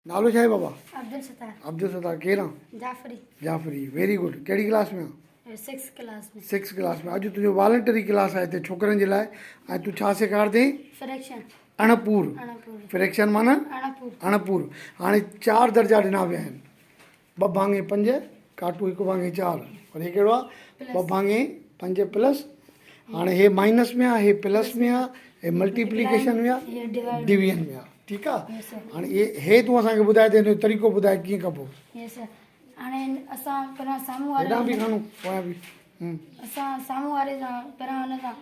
नालो छा आहे बाबा? अब्दुल सत्तार। अब्दुल सत्तार केरु? जाफरी। Jafri, very good. कहिड़ी क्लास में? 6th क्लास में। 6th क्लास में। अॼु तुंहिंजो वॉलंटरी क्लास आहे हिते छोकिरनि जे लाइ। ऐं तूं छा सेखारदे? फ्रैक्शन। अणपूर। फ्रैक्शन माना? अणपूर। हाणे 4 दर्जा ॾिना विया आहिनि। 2 भाङे 5 काटू 1 भाङे 4। और हे कहिड़ो आहे? 2 भाङे 5 प्लस। हाणे हे माइनस में आहे, हे प्लस में आहे, हे मल्टीप्लिकेशन में आहे, डिवीजन में आहे। ठीकु आहे? हाणे हे तूं असांखे ॿुधाए त हिन जो तरीक़ो ॿुधाए कीअं कबो। हाणे असां पहिरां साम्हूं वारे हेॾां बि खणो पोयां बि। असां साम्हूं वारे सां पहिरां हुन सां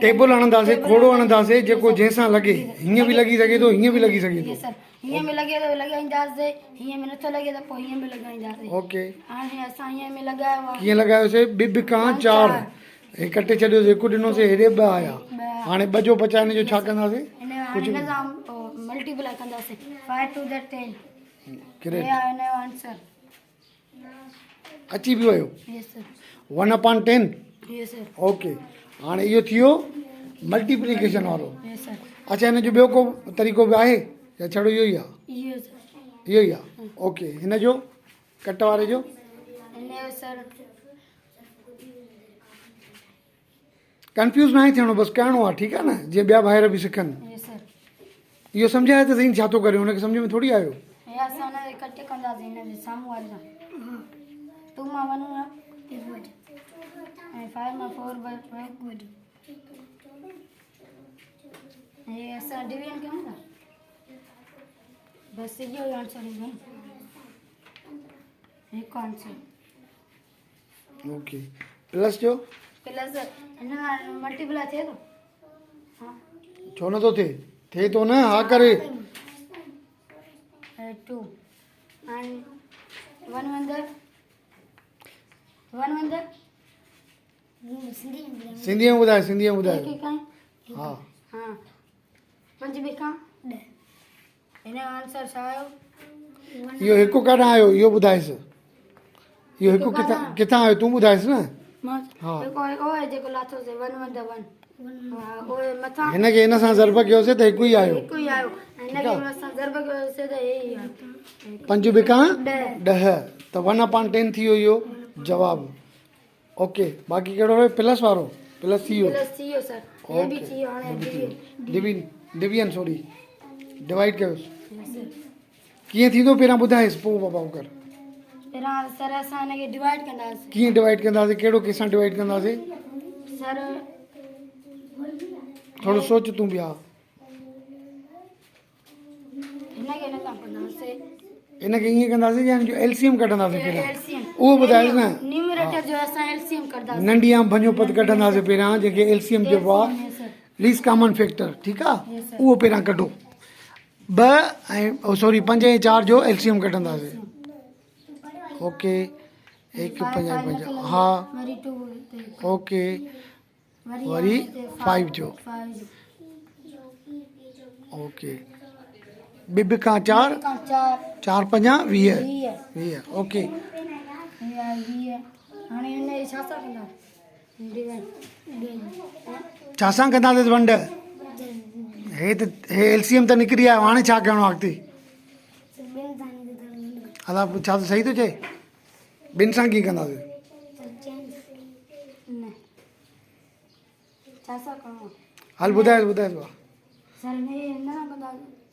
टेबल हणंदासीं, खोड़ो हणंदासीं, जेको जंहिंसां लॻे। हीअं बि लॻी सघे थो, हीअं बि लॻी सघे थो। हीअं में लॻे थो लॻाईंदासीं, हीअं में नथो लॻे त पोइ हीअं में लॻाईंदासीं। ओके। हाणे असां हीअं में लॻायो आहे। कीअं लॻायोसीं? ॿ खां 4 हे कटे छॾियोसीं, 1 ॾिनोसीं, हेॾे 2 आया। हाणे 2 जो बचाए हिन जो छा कंदासीं? कुझु हिन सां मल्टीप्लाई कंदासीं। 5 to the 10। ग्रेट। हे आहे हिन जो आंसर। अची बि वियो। यस सर। 1/10। यस सर। ओके। हाणे इहो थी वियो मल्टीप्लिकेशन वारो। यस सर। अच्छा, हिन जो ॿियो को तरीक़ो बि आहे या छड़ो इहो ई आहे? इहो सर। इहो ई आहे। ओके। हिन जो कट वारे जो? हिन जो सर कंफ्यूज़ न आहे थियणो, बसि करिणो आहे। ठीकु आहे न? जीअं ॿिया ॿाहिरि बि सिखनि। यस सर। इहो सम्झाए त सही छा थो करे, हुनखे सम्झ में थोरी आयो। हे असां हुन खे कट कंदासीं हिन जे साम्हूं वारे सां। 2 मां 1 ऐं 5 मां 4 बाय 5 हे असां डिवीजन कयूं था। बसि इहो ई आंसर ईंदो न। हिकु आंसर। ओके। प्लस जो? प्लस हिन सां मल्टीप्लाई थिए थो? हा। छो नथो थिए? थिए थो न, हा करे। 2 and 1 सिंधीअ में ॿुधाए, सिंधीअ में ॿुधाए। हा। 5 ॿिए खां 10। हिन जो आंसर छा आयो? इहो हिकु काॾां आयो इहो ॿुधाइसि। इहो हिकु किथां आयो तूं ॿुधाइसि न। हा। जेको लाथोसीं 1 1 1। हिनखे हिन सां ज़र्ब कयोसीं त हिकु ई आयो। हिकु ई आयो। हिनखे असां ज़र्ब कयोसीं त हे ई आयो। 5 ॿिए खां 10 त 1/10 थी वियो इहो जवाबु। ओके। बाक़ी कहिड़ो रहियो? प्लस वारो? प्लस थी वियो। प्लस थी वियो सर। हे बि थी वियो। हाणे डिवीजन सॉरी डिवाइड कयोसि। कीअं थींदो पहिरां ॿुधाइसि, पोइ बाबा कर। पहिरां सर असां हिनखे डिवाइड कंदासीं। कीअं डिवाइड कंदासीं? कहिड़ो कंहिंसां डिवाइड कंदासीं? सर थोरो सोच तूं बि। हा। हिनखे न कंदासीं। हिनखे ईअं कंदासीं या हिन जो एलसीएम कढंदासीं पहिरियां? एलसीएम उहो ॿुधाइसि न। न्यूमरेटर जो असां एलसीएम कंदासीं। नंढी आम भञो पद कढंदासीं पहिरियां, जेके एलसीएम चइबो आहे, लीस्ट कॉमन फैक्टर। ठीकु आहे? उहो पहिरियां कढो। 2 ऐं 5 ऐं 4 जो एलसीएम कढंदासीं। ओके। 1 5 5। हा। ओके। वरी 5 जो। ओके। 2 खां 4 4 5 20। ओके। हाणे हिन छा सां कंदासीं? छा सां कंदासीं वंड? हे एलसीएम त निकिरी आयो। हाणे छा करिणो आहे अॻिते? हला छा सही थो चए? 2 सां कीअं कंदासीं? हल ॿुधाए।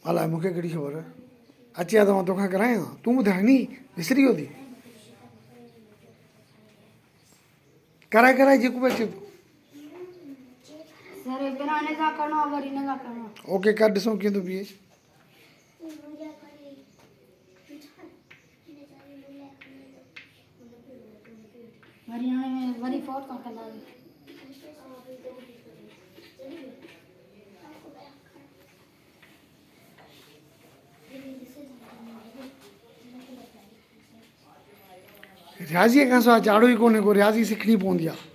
अलाए मूंखे कहिड़ी ख़बर? अची आहे त मां तोखां करायां? तूं ॿुधाए नी, विसरी वियो थी। कराए जेको बि अचे। ओके कर, ॾिसूं कीअं थो बीहे। रियाज़ीअ खां सवाइ चाढ़ो ई कोन्हे को। रियाज़ी सिखणी पवंदी आहे।